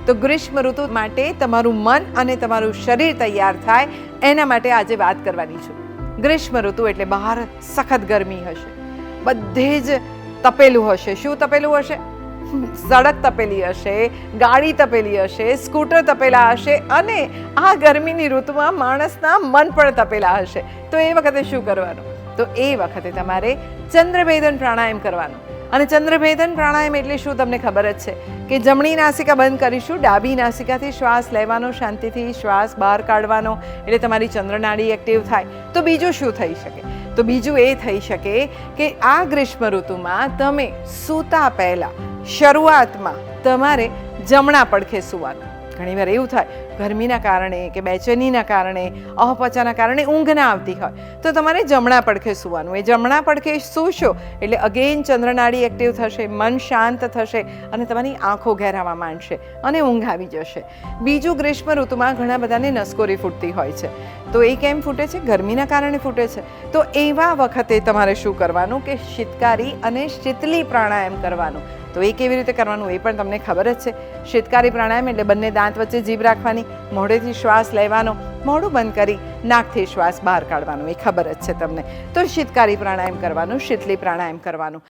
તો ગ્રીષ્મ ઋતુ માટે તમારું મન અને તમારું શરીર તૈયાર થાય એના માટે આજે વાત કરવાની છું. ગ્રીષ્મ ઋતુ એટલે બહાર સખત ગરમી હશે, બધે જ તપેલું હશે. શું તપેલું હશે? સડક તપેલી હશે, ગાડી તપેલી હશે, સ્કૂટર તપેલા હશે અને આ ગરમીની ઋતુમાં માણસના મન પણ તપેલા હશે. તો એ વખતે શું કરવાનું? તો એ વખતે તમારે ચંદ્રભેદન પ્રાણાયામ કરવાનું. અને ચંદ્રભેદન પ્રાણાયામ એટલે શું તમને ખબર જ છે કે જમણી નાસિકા બંધ કરીશું, ડાબી નાસિકાથી શ્વાસ લેવાનો, શાંતિથી શ્વાસ બહાર કાઢવાનો, એટલે તમારી ચંદ્રનાડી એક્ટિવ થાય. તો બીજું શું થઈ શકે? તો બીજું એ થઈ શકે કે આ ગ્રીષ્મ ઋતુમાં તમે સૂતા પહેલાં શરૂઆતમાં તમારે જમણા પડખે સૂવાનું. ઘણીવાર એવું થાય ગરમીના કારણે કે બેચેનીના કારણે, અપચાના કારણે ઊંઘ ના આવતી હોય તો તમારે જમણા પડખે સૂવાનું. એ જમણા પડખે સૂશો એટલે અગેન ચંદ્રનાડી એક્ટિવ થશે, મન શાંત થશે અને તમારી આંખો ઘેરાવા માંડશે અને ઊંઘ આવી જશે. બીજું, ગ્રીષ્મ ઋતુમાં ઘણા બધાને નસકોરી ફૂટતી હોય છે. તો એ કેમ ફૂટે છે? ગરમીના કારણે ફૂટે છે. તો એવા વખતે તમારે શું કરવાનું કે શીતકારી અને શીતલી પ્રાણાયામ કરવાનું. તો એ કેવી રીતે કરવાનું એ પણ તમને ખબર જ છે. શીતકારી પ્રાણાયામ એટલે બંને દાંત વચ્ચે જીભ રાખવાની, મોઢેથી શ્વાસ લેવાનો, મોઢું બંધ કરી નાકથી શ્વાસ બહાર કાઢવાનો. એ ખબર જ છે તમને. તો શીતકારી પ્રાણાયામ કરવાનું, શીતલી પ્રાણાયામ કરવાનું.